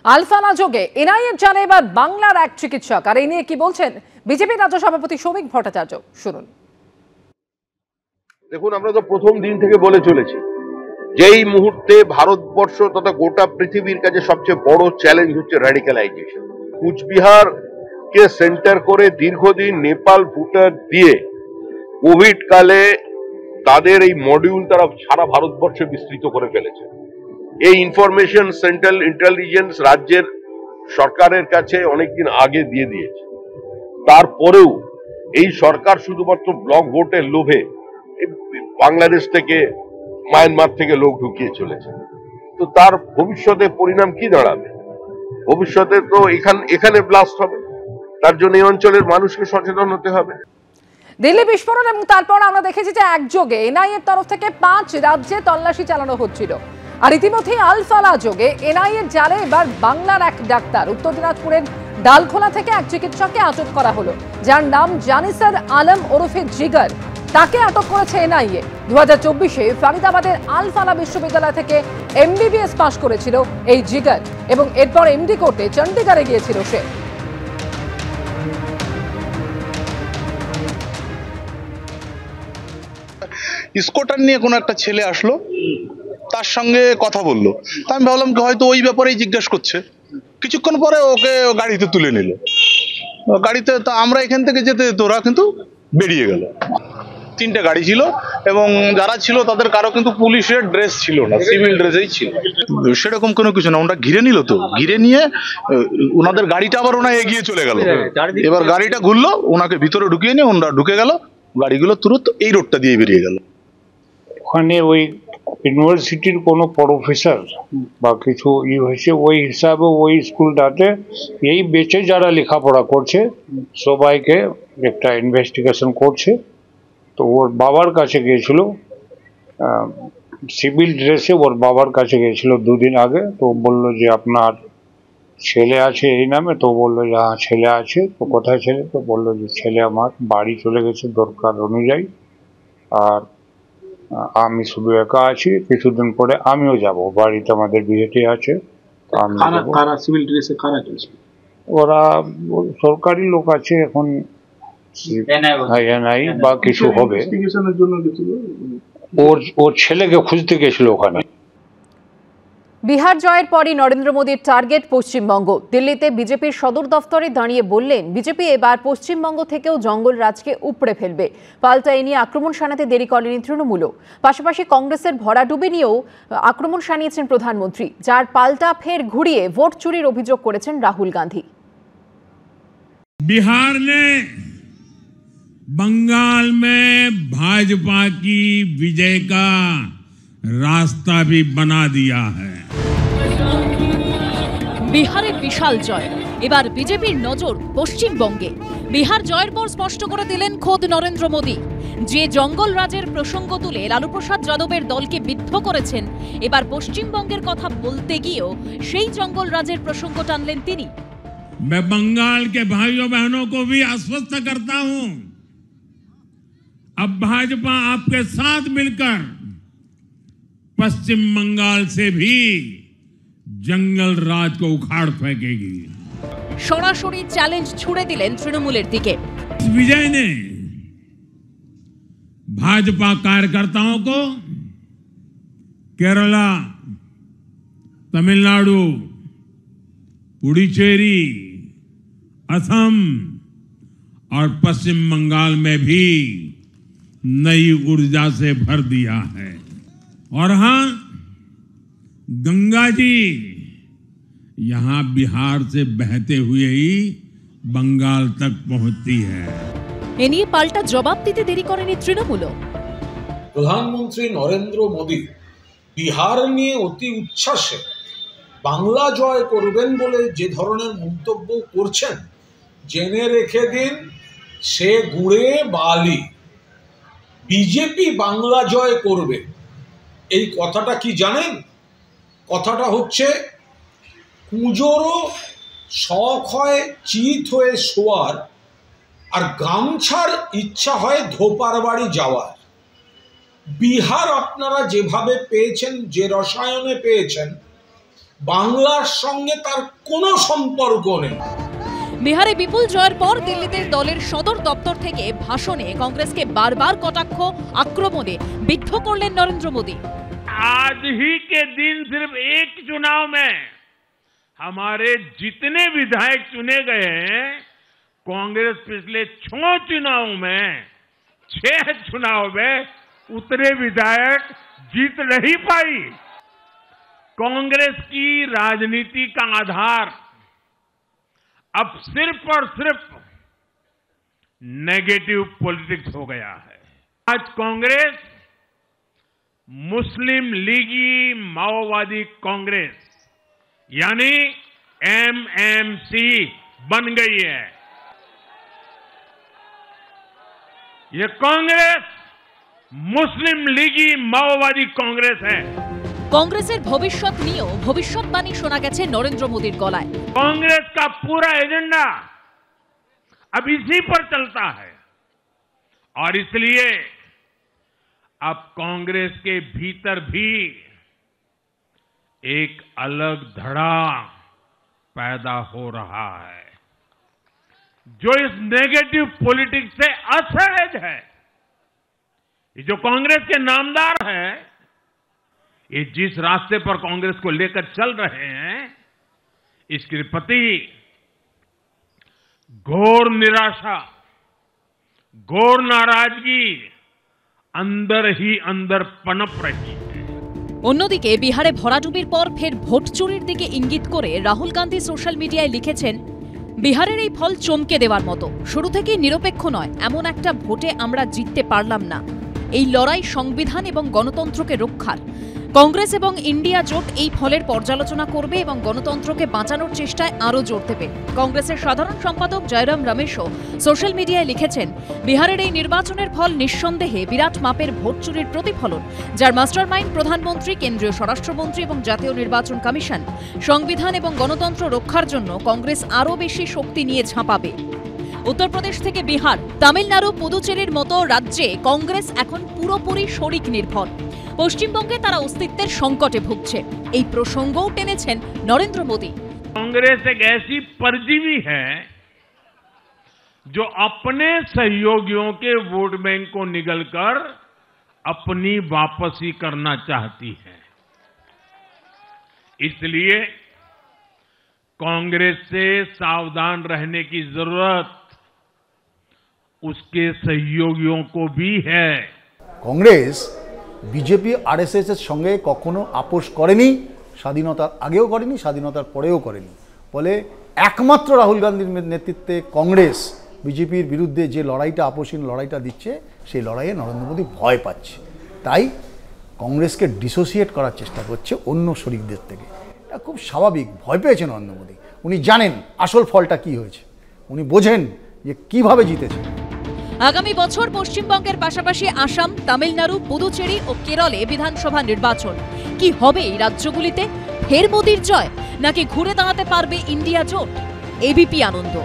Al Falah যোগে এনআইএর জালে এবার বাংলার এক চিকিৎসক, আর এই নিয়ে কি বলছেন বিজেপি রাজ্য সভাপতি শ্রমিক ভট্টাচার্য, শুনুন। দেখুন, আমরা তো প্রথম দিন থেকে বলে চলেছি যেই মুহূর্তে ভারতবর্ষ তথা গোটা পৃথিবীর কাছে সবচেয়ে বড় চ্যালেঞ্জ হচ্ছে র্যাডিক্যালাইজেশন। কুচবিহার কে সেন্টার করে দীর্ঘদিন নেপাল ভুটান দিয়ে কোভিড কালে তাদের এই মডিউল তারা সারা ভারতবর্ষে বিস্তৃত করে ফেলেছে। এই ইনফরমেশন সেন্ট্রাল ইন্টেলিজেন্স রাজ্যের সরকারের কাছে অনেকদিন আগে দিয়ে দিয়েছে। তারপরেও এই সরকার শুধুমাত্র ব্লক ভোটের লোভে বাংলাদেশ থেকে, মায়ানমার থেকে লোক ঢুকিয়ে চলেছে। তো তার ভবিষ্যতে পরিণাম কি দাঁড়াবে? ভবিষ্যতে তো এখানে ব্লাস্ট হবে। তার জন্য এই অঞ্চলের মানুষকে সচেতন হতে হবে। দিল্লি বিস্ফোরণ এবং তারপর আমরা দেখেছি যে একযোগে এনআইএর তরফ থেকে 5 রাজ্যে তল্লাশি চালানো হচ্ছিল। আর ইতিমধ্যে আলফালা যোগে এনআইএর জালে এবার বাংলার এক ডাক্তার, উত্তর দিনাজপুরের ডালখোলা থেকে এক চিকিৎসককে আটক করা হলো, যার নাম জানিসার আলম ওরফে জিগার। তাকে আটক করেছে এনআইএ। 2024-এ ফরিদাবাদের আলফালা বিশ্ববিদ্যালয় থেকে এমবিবিএস পাশ করেছিল এই জিগার, এবং এরপর এমডি করতে চণ্ডীগড়ে গিয়েছিল সে। স্কুটার নিয়ে কোনো একটা ছেলে আসলো, তার সঙ্গে কথা বললো। তা আমি ভাবলাম কি হয়তো ওই ব্যাপারেই জিজ্ঞাসা করছে। কিছুক্ষণ পরে ওকে গাড়িতে তুলে নিল। গাড়িতে তো আমরা এখান থেকে যেতে ওরা কিন্তু বেরিয়ে গেল। 3টে গাড়ি ছিল এবং যারা ছিল তাদের কারো কিন্তু পুলিশের ড্রেস ছিল না, সিভিল ড্রেসেই ছিল। সেরকম কোনো কিছু না, ওরা ঘিরে নিল। তো ঘিরে নিয়ে ওনাদের গাড়িটা আবার ওনা এগিয়ে চলে গেল। এবার গাড়িটা ঘুরলো, ওনাকে ভিতরে ঢুকিয়ে নিয়ে ওনারা ঢুকে গেল। গাড়িগুলো তুরন্ত এই রোডটা দিয়ে বেরিয়ে গেল। ওখানে ওই ইউনিভার্সিটির কোনো প্রফেসর বা কিছু হয়েছে, ওই হিসাবে ওই স্কুলটাতে এই বেচে যারা লেখাপড়া করছে সবাইকে একটা ইনভেস্টিগেশন করছে। তো ওর বাবার কাছে গিয়েছিল, সিভিল ড্রেসে ওর বাবার কাছে গিয়েছিল 2 দিন আগে। তো বললো যে আপনার ছেলে আছে এই নামে। তো বললো যে হ্যাঁ ছেলে আছে। তো কোথায় ছেলে? তো বললো যে ছেলে আমার বাড়ি চলে গেছে দরকার অনুযায়ী, আর আমি শুধু একা আছি, কিছুদিন পরে আমিও যাব, বাড়িতে আমাদের বিয়েটি আছে। ওরা সরকারি লোক আছে, এখন এনআই বা কিছু হবে। ওর ছেলেকে খুঁজতে গেছিল ওখানে। বিহার জয়ের পরই নরেন্দ্র মোদীর টার্গেট পশ্চিমবঙ্গ। দিল্লিতে বিজেপির সদর দফতরে দাঁড়িয়ে বললেন বিজেপি এবার পশ্চিমবঙ্গ থেকেও জঙ্গল রাজকে উপড়ে ফেলবে। পাল্টা এ নিয়ে আক্রমণ শানাতে দেরি করেনি তৃণমূলও। পাশাপাশি কংগ্রেসের ভরাডুবি নিয়েও আক্রমণ শানিয়েছেন প্রধানমন্ত্রী, যার পাল্টা ফের ঘুরিয়ে ভোট চুরির অভিযোগ করেছেন রাহুল গান্ধী। बिहार ने बंगाल में भाजपा की विजय का रास्ता भी बना दिया है। বিহারে বিশাল জয়, এবার বিজেপির নজর পশ্চিমবঙ্গে। বিহার জয়ের পর স্পষ্ট করে দিলেন খোদ নরেন্দ্র মোদী, যে জঙ্গল রাজের প্রসঙ্গ তুলে লালু প্রসাদ যাদবের দলকে বিদ্ধ করেছেন, এবার পশ্চিমবঙ্গের কথা বলতে গিয়েও সেই জঙ্গল রাজের প্রসঙ্গ টানলেন তিনি। मैं बंगाल के भाइयों बहनों को भी आश्वस्त करता हूं, अब भाजपा आपके साथ मिलकर पश्चिम बंगाल से भी जंगल राज को उखाड़ फेंकेगी। सरासरि चैलेंज छुड़े दिलेन तृणमूलेर दिके। इस विजय ने भाजपा कार्यकर्ताओं को केरला, तमिलनाडु, पुडुचेरी, असम और पश्चिम बंगाल में भी नई ऊर्जा से भर दिया है। और हां, गंगा जी यहां बिहार से बहते हुए ही बंगाल तक पहुंचती है। এ নিয়ে পাল্টা জবাব দিতে দেরি করেনি তৃণমূলও। প্রধানমন্ত্রী নরেন্দ্র মোদী বিহার নিয়ে অতি উচ্ছ্বাসে বাংলা জয় করবেন বলে যে ধরনের মন্তব্য করছেন, জেনে রেখে দিন সে গুড়ে বালি। বিজেপি বাংলা জয় করবে এই কথাটা কি জানেন? কথাটা হচ্ছে কুঁজোরও শখ হয় চিত হয়ে শোয়ার, আর গামছার ইচ্ছা হয় ধোপার বাড়ি যাওয়ার। বিহার আপনারা যেভাবে পেয়েছেন, যে রসায়নে পেয়েছেন, বাংলার সঙ্গে তার কোনো সম্পর্ক নেই। বিহারে বিপুল জয়ের পর দিল্লিতে দলের সদর দপ্তর থেকে ভাষণে কংগ্রেসকে বারবার কটাক্ষ আক্রমণে বিদ্ধ করলেন নরেন্দ্র মোদী। आज ही के दिन सिर्फ एक चुनाव में हमारे जितने विधायक चुने गए हैं, कांग्रेस पिछले 6 चुनाव में 6 चुनाव में उतने विधायक जीत नहीं पाई। कांग्रेस की राजनीति का आधार अब सिर्फ और सिर्फ नेगेटिव पॉलिटिक्स हो गया है। आज कांग्रेस मुस्लिम लीगी माओवादी कांग्रेस यानी एमएमसी बन गई है। ये कांग्रेस मुस्लिम लीगी माओवादी कांग्रेस है। কংগ্রেসের ভবিষ্যৎ নিয়েও ভবিষ্যৎবাণী শোনা গেছে নরেন্দ্র মোদীর গলায়। कांग्रेस का पूरा एजेंडा अब इसी पर चलता है और इसलिए अब कांग्रेस के भीतर भी एक अलग धड़ा पैदा हो रहा है जो इस नेगेटिव पॉलिटिक्स से असहज है। ये जो कांग्रेस के नामदार हैं, ये जिस रास्ते पर कांग्रेस को लेकर चल रहे हैं, इसके प्रति घोर निराशा, घोर नाराजगी अंदर ही अंदर पनप रही है। অন্যদিকে বিহারে ভরাডুবির পর ফের ভোট চুরির দিকে ইঙ্গিত করে রাহুল গান্ধী সোশ্যাল মিডিয়ায় লিখেছেন, বিহারের এই ফল চমকে দেওয়ার মতো। শুরু থেকেই নিরপেক্ষ নয় এমন একটা ভোটে আমরা জিততে পারলাম না। এই লড়াই সংবিধান এবং গণতন্ত্রকে রক্ষার। কংগ্রেস এবং ইন্ডিয়া জোট এই ফলের পর্যালোচনা করবে এবং গণতন্ত্রকে বাঁচানোর চেষ্টায় আরও জোর দেবে। কংগ্রেসের সাধারণ সম্পাদক জয়রাম রমেশও সোশ্যাল মিডিয়ায় লিখেছেন, বিহারের এই নির্বাচনের ফল নিঃসন্দেহে বিরাট মাপের ভোট চুরির প্রতিফলন, যার মাস্টারমাইন্ড প্রধানমন্ত্রী, কেন্দ্রীয় স্বরাষ্ট্রমন্ত্রী এবং জাতীয় নির্বাচন কমিশন। সংবিধান এবং গণতন্ত্র রক্ষার জন্য কংগ্রেস আরও বেশি শক্তি নিয়ে ঝাঁপাবে। উত্তরপ্রদেশ থেকে বিহার, তামিলনাড়ু, পুদুচেরির মতো রাজ্যে কংগ্রেস এখন পুরোপুরি শরিক নির্ভর। পশ্চিমবঙ্গে তারা অস্তিত্বের সংকটে ভুগছে। এই প্রসঙ্গও টেনেছেন নরেন্দ্র মোদী। कांग्रेस एक ऐसी परजीवी है जो अपने सहयोगियों के वोट बैंक को निगलकर अपनी वापसी करना चाहती है। इसलिए कांग्रेस से सावधान रहने की जरूरत उसके सहयोगियों को भी है। कांग्रेस বিজেপি আরএসএস এর সঙ্গে কখনো আপোষ করেনি, স্বাধীনতার আগেও করেনি, স্বাধীনতার পরেও করেনি। ফলে একমাত্র রাহুল গান্ধীর নেতৃত্বে কংগ্রেস বিজেপির বিরুদ্ধে যে লড়াইটা, আপোষহীন লড়াইটা দিচ্ছে, সেই লড়াইয়ে নরেন্দ্র মোদী ভয় পাচ্ছে। তাই কংগ্রেসকে ডিসোসিয়েট করার চেষ্টা করছে অন্য শরিকদের থেকে। এটা খুব স্বাভাবিক। ভয় পেয়েছে নরেন্দ্র মোদী। উনি জানেন আসল ফলটা কি হয়েছে, উনি বোঝেন যে কিভাবে জিতেছে। আগামী বছর পশ্চিমবঙ্গের পাশাপাশি আসাম, তামিলনাড়ু, পুদুচেরি ও কেরলে বিধানসভা নির্বাচন। কি হবে এই রাজ্যগুলিতে? ফের মোদীর জয় নাকি ঘুরে দাঁড়াতে পারবে ইন্ডিয়া জোট? এবিপি আনন্দ।